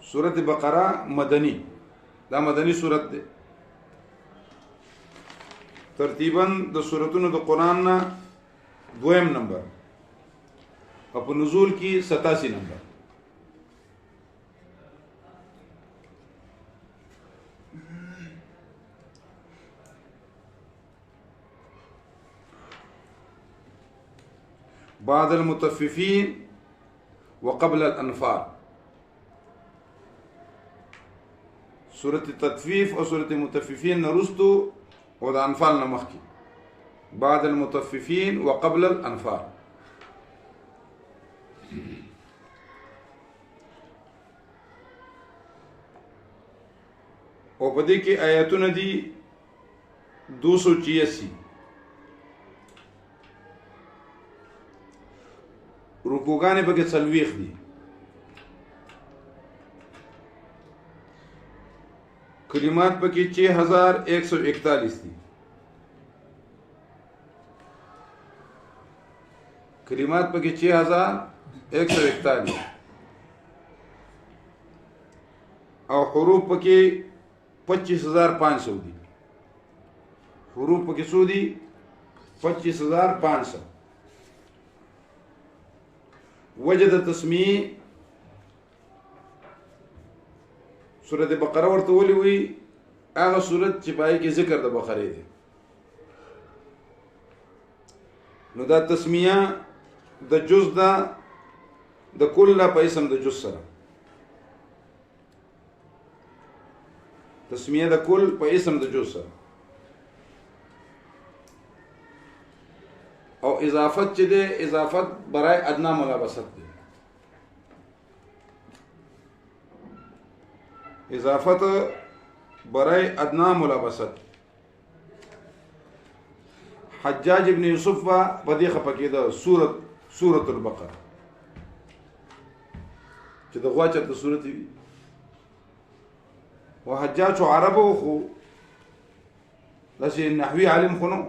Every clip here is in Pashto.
سورة بقرة مدني، دا مدني سورة ده ترتیباً د سورتونو د قرآن نا دویم نمبر او په نزول کی 87 نمبر. بعد المطففين وقبل الأنفال. سورة التطفيف او سورة المطففين نرستو او د انفال نمخکی. بعد المطففين وقبل الانفال. او پدې کې آیاتونه دي 286. رکوګانې پکې 40 دي. کلمات پکې 6141 دي. کلمات پکې 6141 او حروف پکې 25500 دي. حروف پکې څو دي؟ 25500. وجد تسمیه سورة بقرة ورته ولي وي هغه سورت چې پای کې ذکر د بقره دی. نو دا تسمیه د جز دا د کل په اسم د جز سره. تسمیه د کل په اسم د جز سره او اضافت چې ده اضافت برای ادنا ملابست ده. اضافت برای ادنا ملابست. حجاج ابن یوسف و بدی خپکی ده سورة البقره چې د غوا چرته سورت وي. وحجاج عربو خو لسی نحوی علم خنو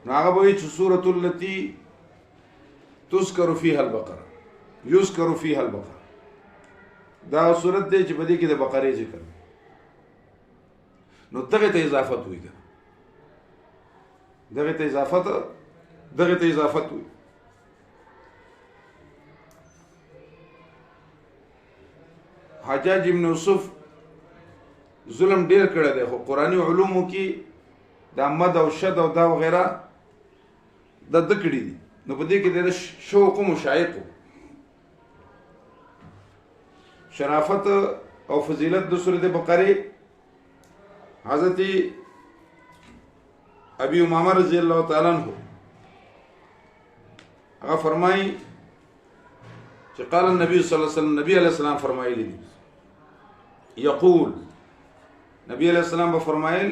هغه به چې سورة التي تذكر فيها البقره يذكر فيها البقره دا سورت دی چې بدی کې د بقره ذکر. نو دغه ته اضافت وي. دغه ته اضافت وي. حجاج ابن یوسف ظلم ډیر کړی دی خو قرآنی علومو کې دا مد او شد او دا وغیره د کړي دي. نو په دې کې د شوق او مشایق شرافت او فضیلت د سورۃ بقره حضرت ابي امامه رضی الله تعالی عنہ هغه فرمایي چې قال النبي صلی الله علیه وسلم نبی علیہ السلام فرمایلی دي یقول نبی علیہ السلام به فرمایل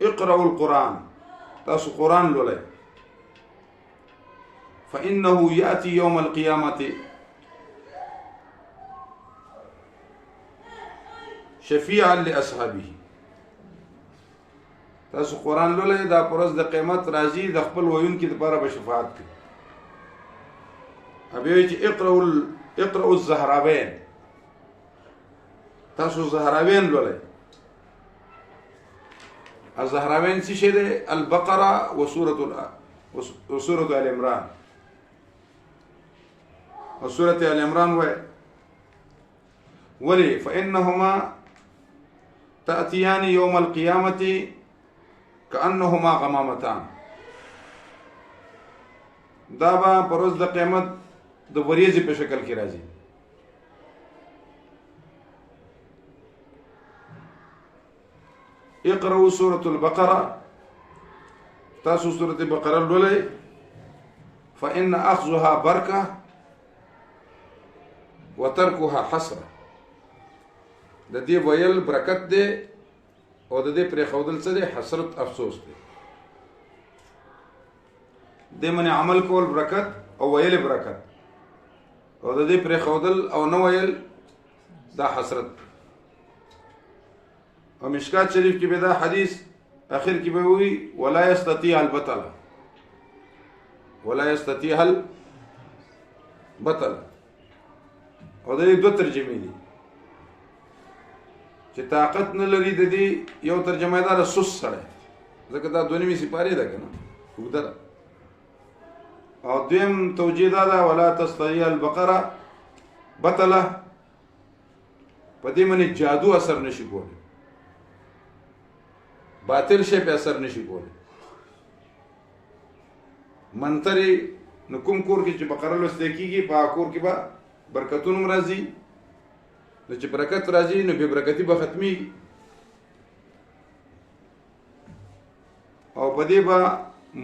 اقرأوا القرآن تاسو قرآن لولئ فإنه يأتي يوم القيامة شفيعا لأصحابه. تاسو قرآن لولئ دا پرز د قیامت راځي د خپل ویونکو لپاره به شفاعت کوي. ابي چې اقرأوا الزهراوين تاسو زهراوين لولئ. الزهراوين څه شي ده؟ البقره وسورة آل عمران. وسورة آل عمران ولي فإنهما تأتيان يوم القيامة كأنهما غمامتان. دا با پروز د قیامت د وریځې په شکل کې راځي. اقرأوا سورة البقرة تاسو سورة البقرة لولئ فإن أخذها بركة وتركها حسرة. د دې ویل برکت دی او د دې پرې خودل څه دی؟ حسرت افسوس دی. د من عمل کول برکت او ویل برکت او د دې پرې خودل او نو ویل دا حسرت. او مشکات شریف کې به دا حدیث اخر کې به وي ولا يستطيع البطل بطل او د دې دوه ترجمې دي چې طاقت نه لري د دې یو ترجمه ده سس سره ځکه دا دوه نیمه سپاره ده کنه وګدل او دیم توجیه ده ولا تستطيع البقره بطله په دې باندې جادو اثر نشي کولی باطل شي په اثر نشي کولی منتري نو کوم کور کې چې بقره لوستل کېږي په کور کې به برکتونه راځي نو چې برکت راځي نو به برکتی به ختمي او په دې به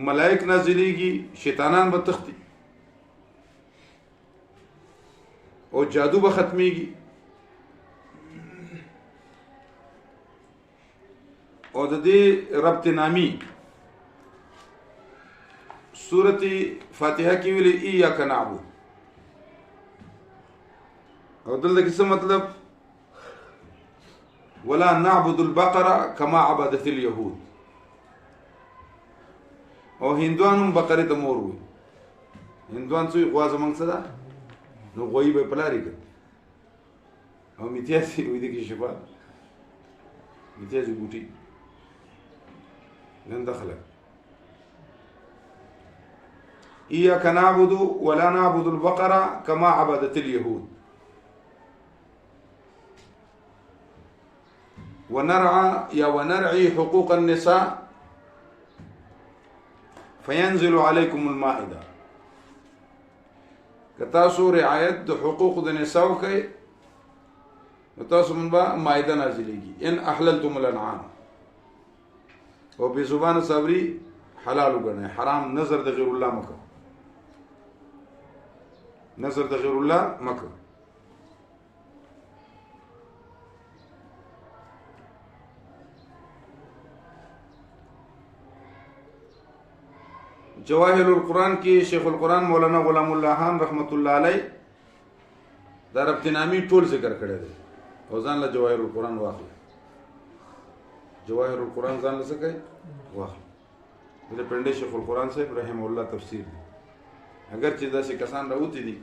ملائک نازلېږي شیطانان به تختی او جادو به ختميږي او د دې ربط نامي سورة فاتحه کې ویلي ایاک نعبد او دلته کې څه مطلب ولا نعبد البقره كما عبدت اليهود او هندوانو بقره ته مور وي هندوان څو غوا زمنګ څه ده نو غوي به پلاري کړ او میتیاسي وې دي کې شفا میتیاسي ګوټي نن دخله إياك نعبد ولا نعبد البقرة كما عبدت اليهود ونرعي حقوق النساء فينزل عليكم المائدة كتاسو رعاية حقوق النساء كي كتاسو من با مائدة نازليگي إن أحللتم الأنعام وبزبان صبري حلال وګڼئ حرام نظر د غیر الله مکه نظر د غیر الله مکه جواهر القرآن کې شیخ القرآن مولانا غلام الله خان رحمت الله علیه دا ربط نامی ټول ذکر کړی دی او ځان له جواهر القرآن واخلي جواهر القرآن ځان له څه کوي واخلي د پنده شیخ القرآن صاحب رحم الله تفسیر دی اگر چې داسې کسان راوتی دي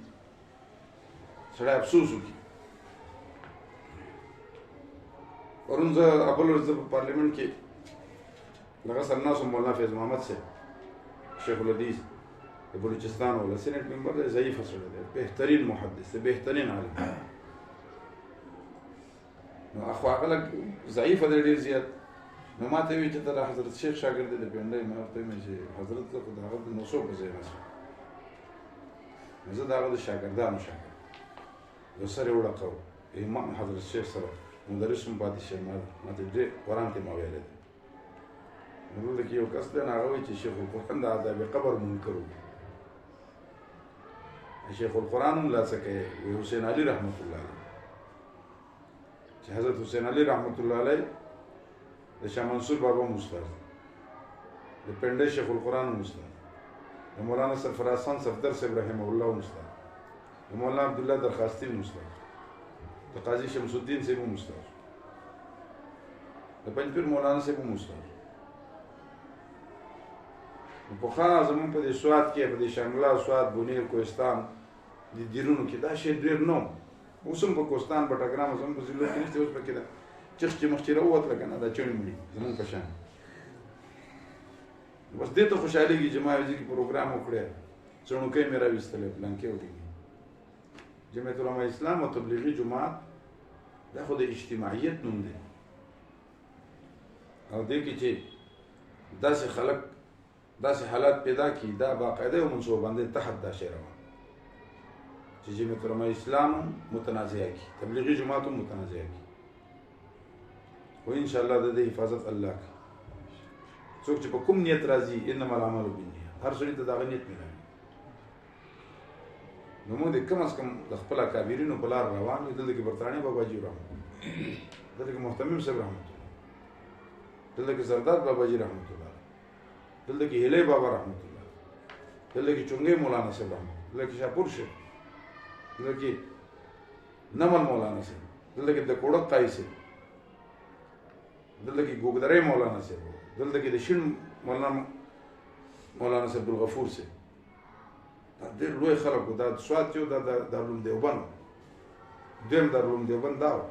سړی افسوس وکړي پرون زه ابل ورځ په پارلیمنټ کې لغه سرناسو مولانا فیض محمد صاحب شیخ الحدیث د بلوچستان ولا سینټ ممبر دی ضعیف سره دی بهترین محدث دی بهترین عالم نو اخو هغه ضعیف دی ډیر زیات نو ما ته وی چې تر حضرت شیخ شاګرد دی پندې ما ته مې چې حضرت له خدای د نو څو په ځای نه زه دا د شاګردانو شاګرد یو سره وړاقو امام حضرت شیخ سره مدرس هم پاتې شه ما ته دې قرآن ته ما ویل نو دلته یو کس دی هغه وایي چې شیخ القرآن د عذاب قبر منکر و شیخ القرآن هم لا څه کوي حسین علي رحمت الله علیه چې حضرت حسین علي رحمت الله علیه د شاه منصور بابا مستاد د پنده شیخ القرآن مستاد د مولانا سرفراز خان صفدر صاحب رحمه الله مستاد د مولانا عبدالله درخواستی مستاد د قاضي شمس الدین صاحب مستاد د پنځپیر مولانا صاحب مستاد په خاص زمون په دې سواد کې په دې شانګلا سواد بونیر کوهستان د دیرونو کې دا شی ډیر نو اوسم په کوهستان بټګرام زمون په ضلع کې نشته اوس پکې دا چې مخچې راووت لګنه دا چونی مړي زمون په شان بس دې ته خوشاليږي جماعت کې پروګرام وکړي څونکې مې راوستلې پلان کې وړي جمعیت علماء اسلام او تبلیغي جماعت دا خو د اجتماعیت نوم دی او دې کې چې داسې خلک داسې حالات پیدا کی دا باقاعده یو منصوبه باندې تحت دا شی روان چې جمعیت علماء اسلام متنازعه کی تبلیغي جماعت متنازعه کی و ان شاء الله د دې حفاظت الله کوي څوک چې په کوم نیت راځي انما الاعمال بالنیات هر څوک ته دا نیت ملایي نو موږ د کم از کم د خپل کابرینو په لار روان یو دلته کې برتانی بابا جی رحمت دلته کې محتمم صاحب رحمت الله دلته کې زرداد بابا جی رحمت الله دلته کې هلي بابا رحمت الله دلته کې چونګې مولانا صاحب رحمت دلته کې شاپور شه دلته کې نمل مولانا صاحب دلته کې د کوړک قای صاحب دلته کې ګوګدرې مولانا صاحب دلته کې د شین مولانا صاحب الغفور صاحب ډېر لوی خلک وو، دا سوات یو دا دارالعلوم دیوبند دویم دارالعلوم دیوبند دا و.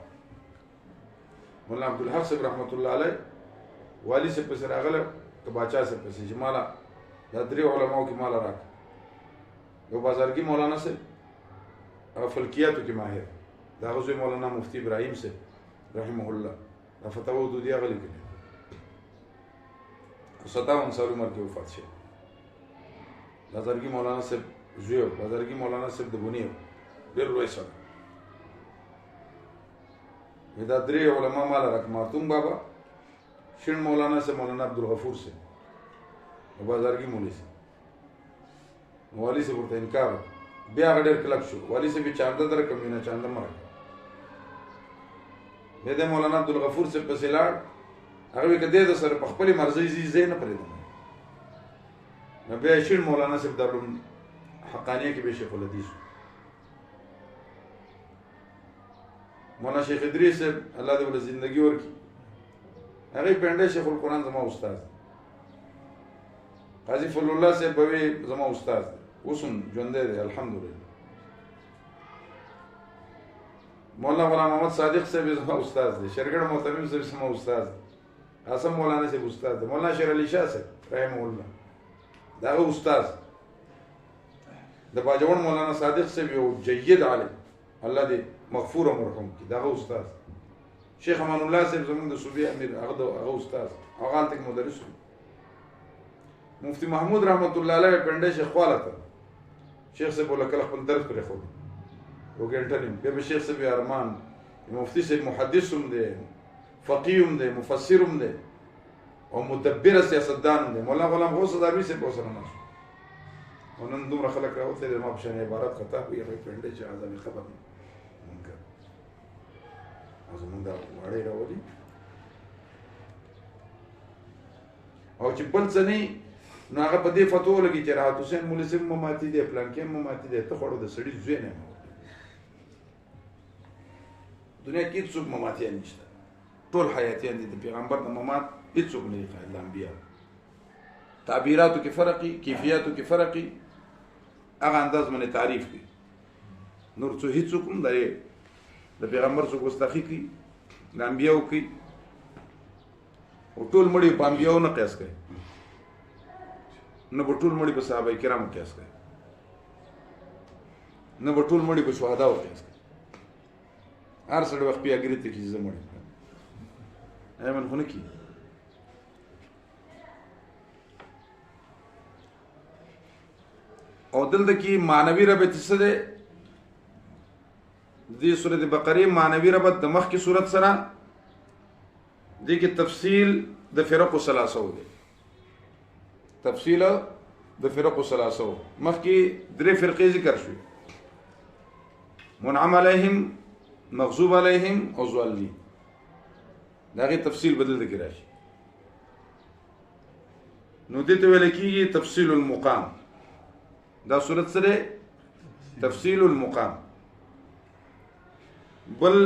مولانا عبدالحق صاحب رحمت الله علیه والي صاحب پسې راغلی که باچا صاحب پسې چې ماله دا درې علماو کې ماله راکړه. یو بازارګي مولانا صاحب هغه فلکیاتو کې ماهر، د هغه زوی مولانا مفتی ابراهیم صاحب رحمه الله دا فتاوی دودیه هغه لیکلې 57 سال عمر کې وفات شو. بازارګي مولانا صاحب زوی بازارګي مولانا صاحب د بونی ډېر لوی سړی. دا درې علما ماله راکړه، مارتوم بابا، شین مولانا صاحب، مولانا عبدالغفور صاحب، بازارګي مولوي صاحب. والي صاحب ورته انکار، بیا هغه ډېر کلک شو. والي صاحب یې چانده درکړم، وینه چانده مه راکړه. بیا د مولانا عبدالغفور صاحب پسې لاړ، هغه وایي که دی د سره په خپلې مرضۍ ځي زه یې نه پرېږدم. نو بیا یې شین مولانا صاحب دارالعلوم حقانیه کې بیا شیخ الحدیث و. مولانا شیخ ادریس صاحب الله دې ورته زندګي ورکړي، هغه پنډه شیخ القرآن زما استاد. قاضي فضل الله صاحب به زما استاد اوس هم ژوندی دی الحمدلله. مولانا غلام محمد صادق صاحب زما استاد دی، شرګړ محترم صاحب زما استاد دی، قاسم مولانا صاحب استاد دی، مولانا شیر علي شاه صاحب رحمه الله دا هغه استاد. د باجوړ مولانا صادق صاحب یو جید عالم، الله دې مغفور او مرحوم کړي، دا هغه استاد. شیخ امان الله صاحب زموږ د صوبې امیر، هغه استاد، هغه هلته کې مدرس و. مفتی محمود رحمت الله علیه پنډه شیخ خواله ته شیخ صاحب ولا کله خپل درس پرېښود یو ګنټه نیم، بیا به شیخ صاحب ارمان مفتی صاحب محدث هم دی، فقیه هم دی، مفسر هم دی او مدبر سیاستدان هم دی. مولانا غلام غوث ادابي صاحب ورسره ناست او نن دومره خلک راوتلي زما په شان عبارت خطا وي، هغه پنډه چې عذابي خبر منکر زمونږ دا واړې راولي او چې بل څه نه نو هغه په دې فتوا لګي چې راحت حسین مولوي صاحب مماتي دی، پلانکې مماتي دی، ته خوړو د سړي زوی نه دنیا کې هیڅوک مماتیان نشته، ټول حیاتیان دي. د پیغمبر د ممات هیڅوک نه دي خایل انبیا. تعبیراتو کې فرقي، کیفیاتو کې فرقي، هغه انداز باندې تعریف کوي. نور څه هیڅوک هم د پیغمبر څخه ګستاخی کوي، د انبیاو کوي او ټول مړي په انبیاو نه قیاس کوي، نه به ټول مړي په صحابه کرامو قیاس کوي، نه به ټول مړي په شهداو قیاس کوي. هر سړی وخت بیا ګرېته چې زه مړ یم ایمن خو نه کېږي. او دلته کې معنوي ربط څه دی؟ دې سورۃ بقره معنوي ربط د مخکې سورۃ سره دې کې تفصیل د فرق ثلاثه دی، تفصیل د فرق ثلاثه. مخکې درې فرقې ذکر شوې، منعم علیهم، مغضوب علیهم او ضالین. دا غي تفصیل بدل د کې راشي. نو دې ته ویل کېږي تفصیل المقام. دا صورت سره تفصیل المقام. بل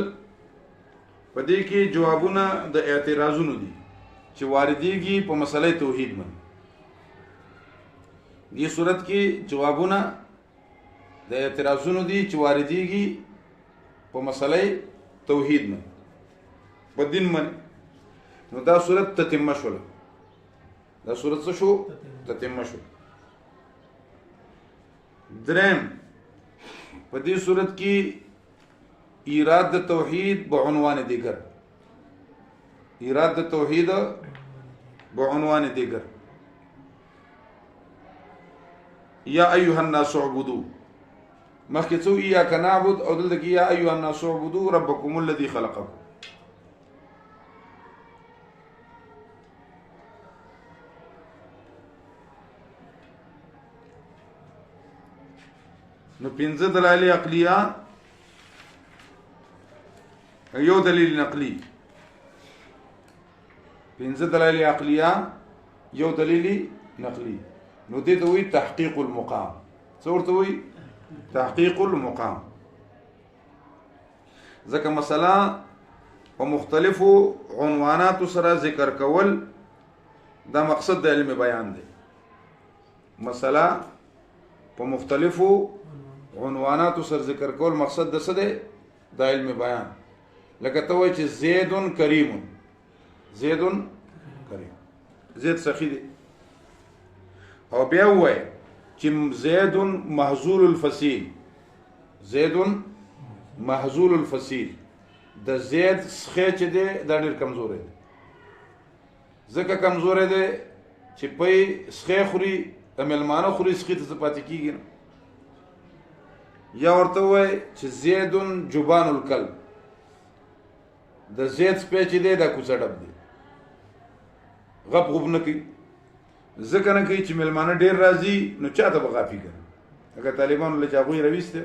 پدې کې جوابونه د اعتراضونو دي چې واردېږي په مسله توحید باندې. دې صورت کې جوابونه د اعتراضونو دي چې واردېږي په مسله توحید باندې، په دین باندې. نو دا صورت تتمه شوله. دا صورت څه شو؟ تتمه شو. درم په دې صورت کې ایراد د توحید بعنوان دیگر، ایراد د توحید بعنوان دیگر. یا ایها الناس اعبدوا، مخکې څو ایاک نعبد او دلته کې یا ایها الناس اعبدوا ربکم الذی خلقکم. نو پنځه دلایل عقلیه، یو دلیل نقلی. پنځه دلایل عقلیه، یو دلیل نقلی. نو دې ته وایي تحقیق المقام. څه ورته وایي؟ تحقیق المقام. ځکه مسله په مختلفو عنواناتو سره ذکر کول دا مقصد د علم بیان دی. مسله په مختلفو عنواناتو سره ذکر کول مقصد د څه دی؟ د علم بیان. لکه ته وایې چې زید کریم، زید کریم، زید سخی دی، او بیا وایې چې زید محذول الفصیل، زید محذول الفصیل، د زید سخی چې دی دا ډېر کمزوری دی. ځکه کمزوری دی چې پی سخی خوري، د میلمانه خوري، سخی ته څه پاتې کېږي نه. یا ورته وایي چې زید جبان الکلب، د زید سپی چې دی دا کوڅه ډب دی، غپ غپ نه کوي. ځکه نه کوي چې میلمانه ډېر راځي نو چا ته به غافي کوي. اگر طالبانو له چې هغوی راویسته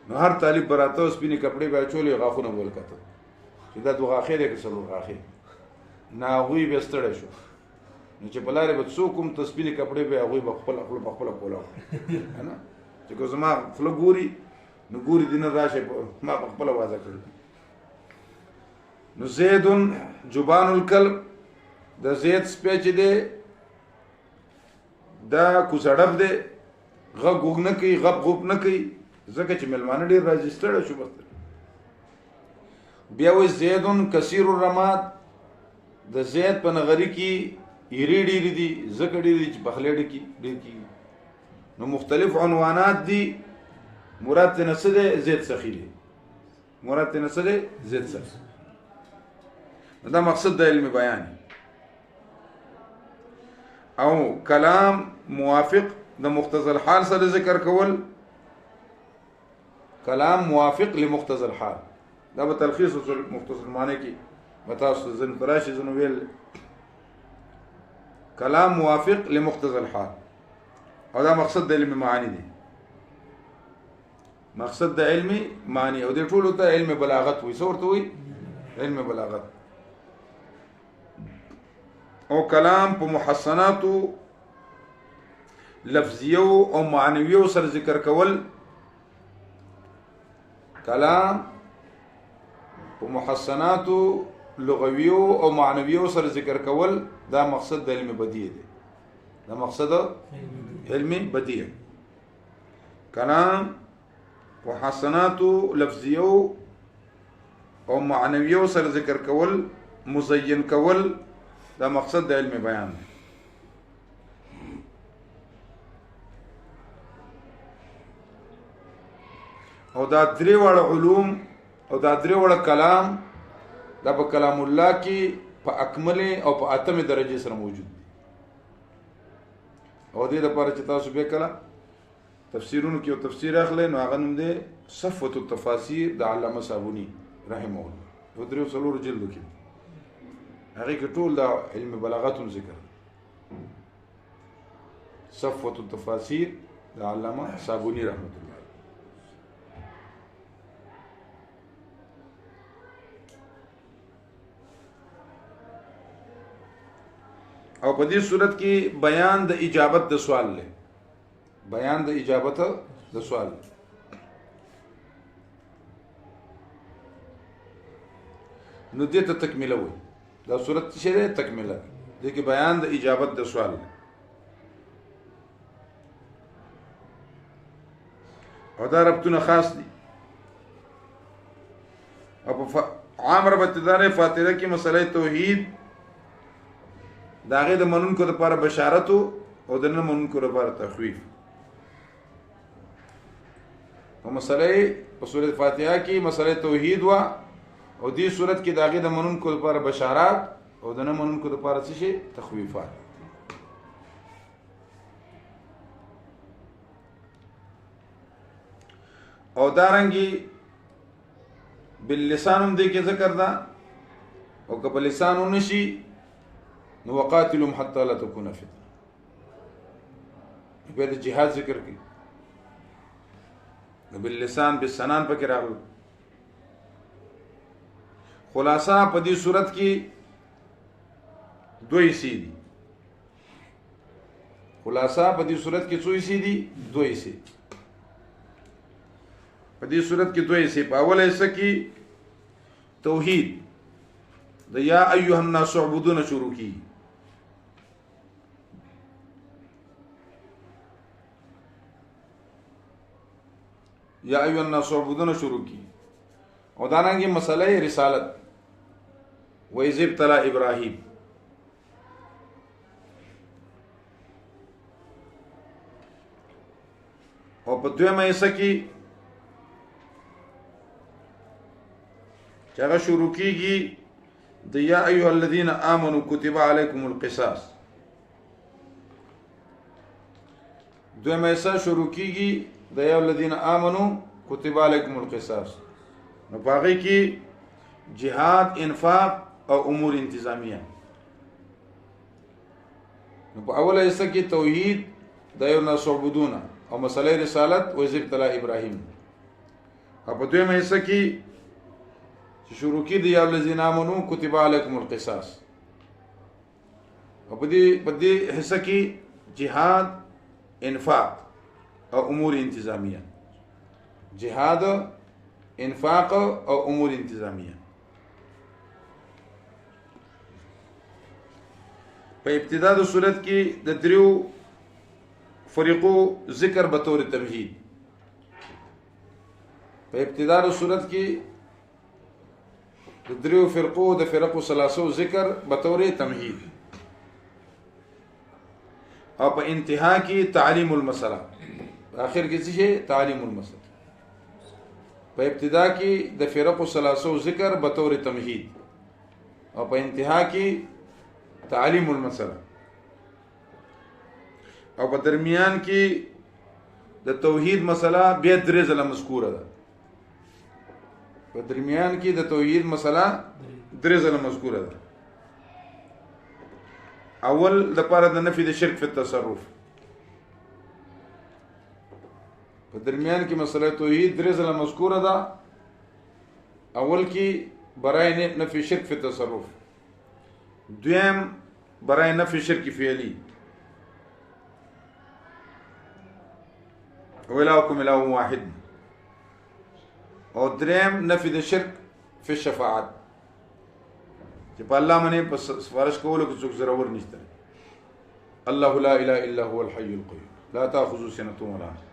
نو هر طالب به راته سپینې کپړې به اچولې، غاښونه به ولکته چې دا دوه غاښې دی که څلور غاښې. نه هغوی بیا ستړی شو نو چې په لارې به څوک هم ته سپینې کپړې به هغوی به خپله خوله په خپله کولاو که نه، چې که زما خوله ګوري نو ګوري دي نه راشي ما په خپله واضح کړي. نو زید جبان الکلب، د زید سپی چې دی دا کوڅه ډب دی، غږ غوږ نه کوي، غپ غوپ نه کوي، ځکه چې میلمانه ډېر راځي، ستړی شو بس. بیا وایي زید کثیر الرماد، د زید په نغري کې ایرې ډېرې دي، ځکه ډېرې دي چې پخلی ډېر کېږي. نو مختلف عنوانات دي. مراد ترې نه څه دی؟ زید سخي دی. مراد ترې نه څه دی؟ زید سخي. دا مقصد د علم بیان. او کلام موافق د مقتضى الحال سره ذکر کول، کلام موافق لمقتضى الحال، دا به تلخیص مختصر معنی کې بتاسو ځن پراشي ځنو ویل. کلام موافق لمقتضى الحال، او دا مقصد د علم معانی دی. مقصد د علم معنی، او د ټولو ته علم بلاغت وي. څه ورته وي؟ علم بلاغت. او کلام په محسناتو لفظیو او معنویو سره ذکر کول، کلام په محسناتو لغویو او معنویو سره ذکر کول، دا مقصد د علم بدیع دی. دا مقصد علم بدیع. کلام په محسناتو لفظیو او معنویو سره ذکر کول، مزین کول، دا مقصد د علم بیان دی. او دا درې واړه علوم او دا درې واړه کلام دا په کلام الله کې په اکمله او په اتمه درجه سره موجود دي. او دې لپاره چې تاسو به کله تفسیرونو کې او تفسیر اخلئ نو هغه نوم دی صفوة التفاسیر د علامه صابونی رحمه الله. یو درې څلور جلد کې هغه کې ټول دا علم بلاغت ذکر. صفوة التفاسیر د علامه صابونی رحمه الله. او په دې صورت کې بیان د اجابت د سوال له، بیان د اجابت د سوال. نو دې ته تکمیله وي. دا صورت څه ده؟ تکمیله. دې کې بیان د اجابت د سوال. او دا ربطونه خاص دي. او په عام ربط دار فاتحه کې مسله توحید دا غي د منونکو لپاره بشارت او د نه منونکو لپاره تخویف. او مسله په سورۃ فاتحه کې مسله توحید وا، او دې صورت کې دا غي د منونکو لپاره بشارات او د نه منونکو لپاره څه شي؟ تخویفات. او دارنګي باللسانم دې کې ذکر دا، او که په لسانو نشي نو وقاتلهم حتى لا تكون فتنه. په دې جهاد ذکر کې نو باللسان بالسنان پکې راغلو. خلاصہ په دې صورت کې دوی سي دي. خلاصہ په دې صورت کې څو سي دي؟ دوی سي. په دې صورت کې دوی سي. په اوله حصہ کې توحید د یا ایها الناس اعبدون شروع کی. یا ایو الناس عبودونه شروع کی او دارنګه مسله رسالت و اذ ابتلى ابراهیم او په دویمه حصہ کې چې هغه شروع کیږي د یا ایها الذین آمنوا کتب علیکم القصاص. دویمه حصہ شروع کیږي د یا الذین آمنوا کتب علیکم القصاص. نو په هغې کې جهاد، انفاق او امور انتظامیه. نو په اوله حصہ کې توحید د یو الناس عبودونه او مسله رسالت و اذ ابتلى ابراهیم. او په دویمه حصہ کې چې شروع کی دی یا الذین آمنوا کتب علیکم القصاص. او په دې حصہ کې جهاد، انفاق او امور انتظامیه. جهاد، انفاق او امور انتظامیه. په ابتدا د صورت کې د دریو فریقو ذکر به طور تمهید. په ابتدا د صورت کې د دریو فرقو د فرقو ثلاثو ذکر به طور تمهید، او په انتها کې تعلیم المسله. په اخر کې څه شي؟ تعلیم المسله. په ابتدا کې د فرقو ثلاثو ذکر به طور تمهید، او په انتها کې تعلیم المسله. او په درمیان کې د توحید مسله بیا درې ځله مذکوره ده. په درمیان کې د توحید مسله درې ځله مذکوره ده. اول د پاره د نفي د شرک فی التصرف. په درمیان کې مسله توحید درې ځله مذکوره ده. اول کې برای نفي شرک فی التصرف، دویم برای نفي شرک فعلی، وإلهكم إله واحد، او دریم نفي د شرک فی الشفاعت، چې په الله باندې په سفارش کولو کې څوک ضرور نشته. الله لا اله الا هو الحي القيوم لا تأخذه سنة ولا نوم.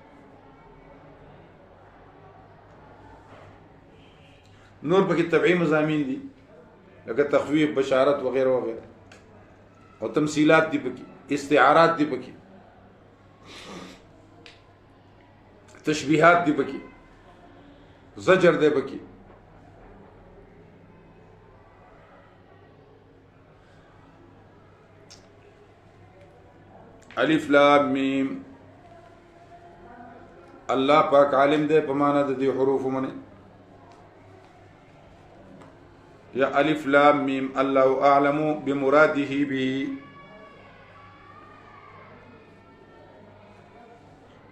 نور پکې تبعی مضامین دي لکه تخویف، بشارت وغیرہ وغیرہ، او تمثیلات دي پکې، استعارات دي پکې، تشبیهات دي پکې، زجر دی پکې. الف لام میم. الله پاک عالم دی په معنا د دې حروف باندې. یا الف لام میم الله اعلم بمراده به،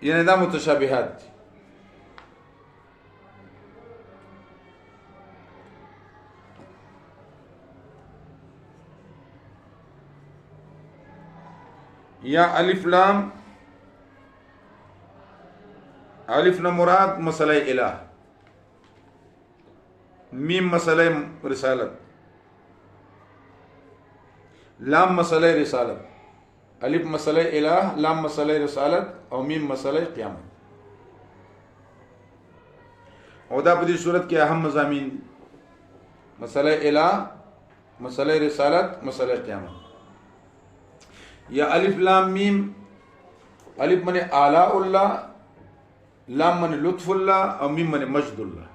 یعنی دا متشابهات دي. یا الف لام، الف نه مراد مسئله الہ، میم مسئله رسالت، لام مسئله رسالت. الف مسئله الہ، لام مسئله رسالت، او میم مسئله قیامت. او دا په دې صورت کې اهم مضامین دي: مسئله الہ، مسئله رسالت، مسئله قیامت. یا الف لام میم، الف من آلاء الله، لام من لطف الله، او میم من مجد الله.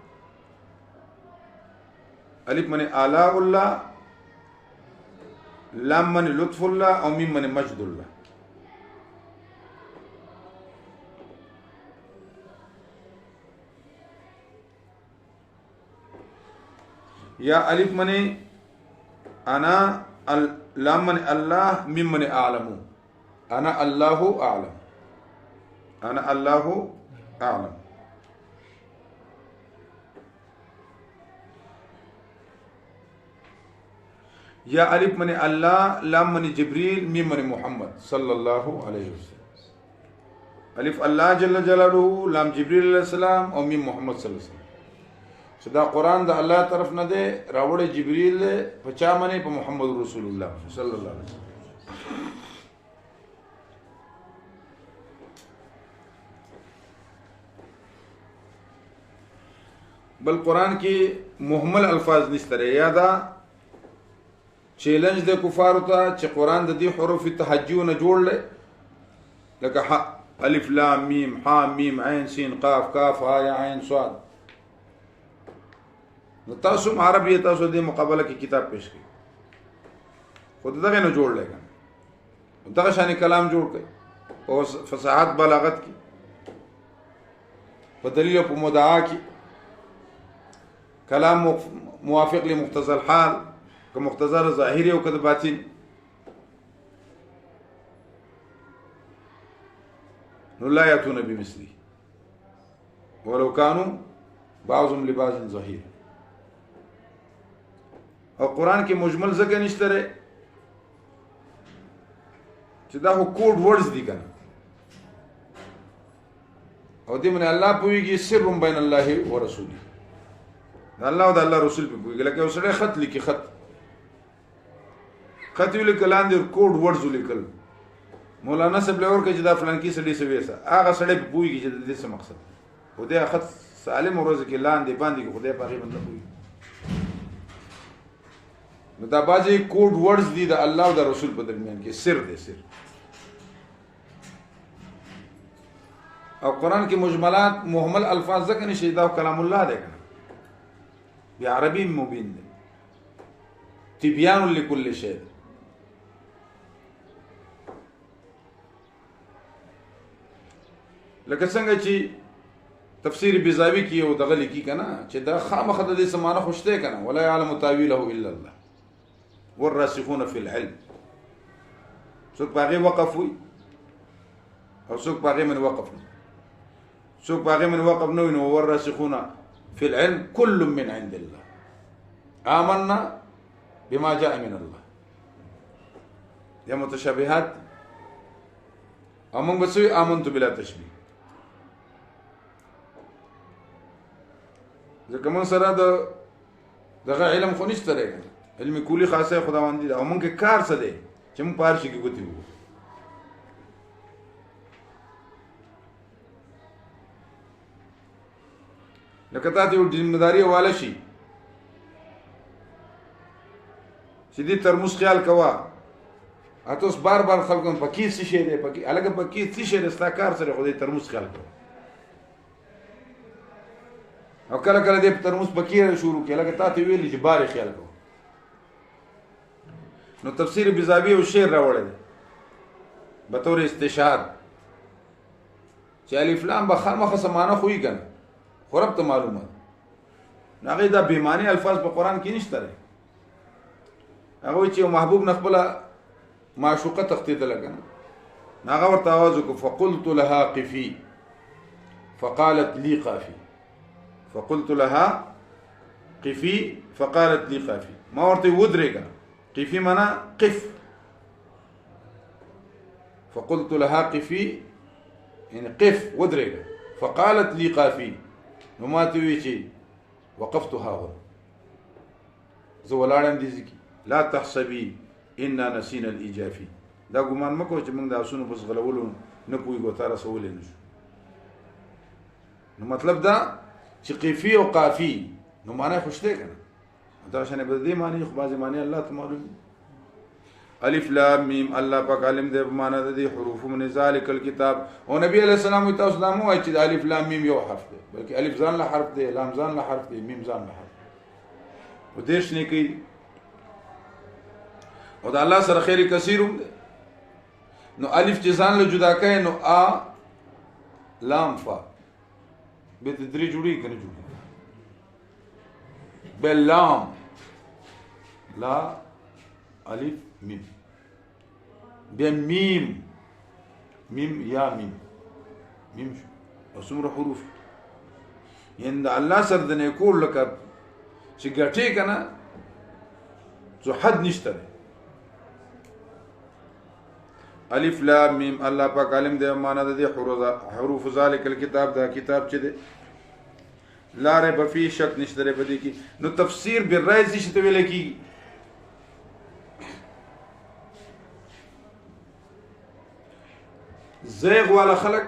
الف من آلاء الله، لام من لطف الله، او میم من مجد الله. یا الف من انا، لام من الله، میم من اعلم. انا الله اعلم، انا الله اعلم. یا الف من الله، لام من جبریل، میم من محمد صلی الله علیه وسلم. الف الله جل جلاله، لام جبریل علیہ السلام، او میم محمد صلی الله علیه وسلم. چې دا قرآن د الله طرف نه دی راوړی، جبریل دی په چا باندې؟ په محمد رسول الله صلی الله علیه وسلم. بل قرآن کې مهمل الفاظ نشته یا دا چیلنج د کفارو ته چې قرآن د دې حروف تهجیونه جوړ لکه الف لام میم ح میم عین سین قاف کاف ها یا عین صاد. نو تاسو عربی تاسو د مقابله کې کتاب پیش کړئ خود دغه نه جوړ لګا دغه شان کلام جوړ کړئ او فصاحت بلاغت کې په دلیل په مدعا کې کلام موافق لمقتضى الحال که مقتضى ظاهری او که باطن. نو لا یاتون بمثله ولو كانوا بعضهم لبعض ظهیر. او قرآن کې مجمل ځکه نشته چې دا خو کوډ ورډز دي کنه او دې من الله پويږي سر بین الله ورسوله الله او د الله رسول په پويږي لکه یو سړی خط لیکي خط یو لیکلان دي کوډ ورډز لیکل مولانا صاحب له ورکه چې دا فلان کې سړي سوي هغه سړی په پويږي چې د دې څه مقصد و دې خط سالم ورځ کې لاندې باندې خدای په غیبت نه پوي. نو دا بعضی کوډ ورډز دي د الله او د رسول په درمیان کې سر دی سر. او قرآن کې مجملات مهمل الفاظ ځکه نشي دا کلام الله دی کنه بعربي مبين دی تبيان لكل شيء. لکه څنګه چې تفسیر بیزاوی کې او دغه لیکي کنه چې دا خامخ د دې سمانه خوشته کنه ولا يعلم تاويله الا الله والراسخون في العلم. څوک باغې وقف وي او څوک باغې من وقف نه څوک باغې من وقف نه نو والراسخون في العلم كل من عند الله آمنا بما جاء من الله. يا متشابهات او موږ بسوي آمنت بلا تشبيه ځکه موږ سره دغه علم خو نشته لري علم کولی خاصه خداوند دی او موږ کار څه دی چې موږ پارشي کې ګوتې وو. لکه تاسو یو ذمہداري حواله شي چې دې ترموز خیال کوا اته بار بار خلکو پکې څه شي دی پکې الګ پکې څه شي رستا کار سره خو دې ترموز خیال کوا او کله کله دې ترموز پکې شروع کړه لکه تاسو ویلې چې بار خیال کوا. نو تفسیر بیزاوی او شعر راوړل به تور استشهاد چې الف لام به خامخ سمانه خوې کنه خو رب ته معلومه هغه دا بیمانی الفاظ په قران کې نشته لري. هغه چې محبوب نخبل معشوقه تخطید لګنه هغه ورته आवाज وکړ فقلت لها قفي فقالت لي قافي فقلت لها قفي فقالت لي قافي ما ورته ودرېګا قفي معنا قف فقلت لها قفي يعني قف ودرېګا فقالت لي قافي نو ما ته وی چې وقفتها هو زه ولاړم دي ځکه لا تحسبي اننا نسينا الاجافي دا ګمان مکو چې موږ د اسونو بس غلولو نه پوي ګوتا رسول نه شو. نو مطلب دا چې قفي او قافي نو معنی خوشته کنه دا شنه به دې معنی خو بازي معنی الله تعالی الف لام میم الله پاک علم دې معنی د دې حروف من ذالک الكتاب او نبی علیہ السلام ته اسلام وایي چې الف لام میم یو حرف دی بلکې الف ځان له حرف دی لام ځان له حرف دی میم ځان له حرف او دیش نه کوي او دا الله سره خیر کثیر دی. نو الف چې ځان له جدا کړي نو ا لام فا به تدریج جوړی کنه جوړی بلام لا الف میم بمیم میم یا میم میم شو اسمره حروف یند الله سره د نه کول لکه چې ګټي کنه زو حد نشته. الف لام میم الله پاک علم دې معنا د حروف ذالک الكتاب دا کتاب چې دی لا ریب فی شک نشته لري پدې کې. نو تفسیر بالرایز چې ته ویل کی زیغ والا خلق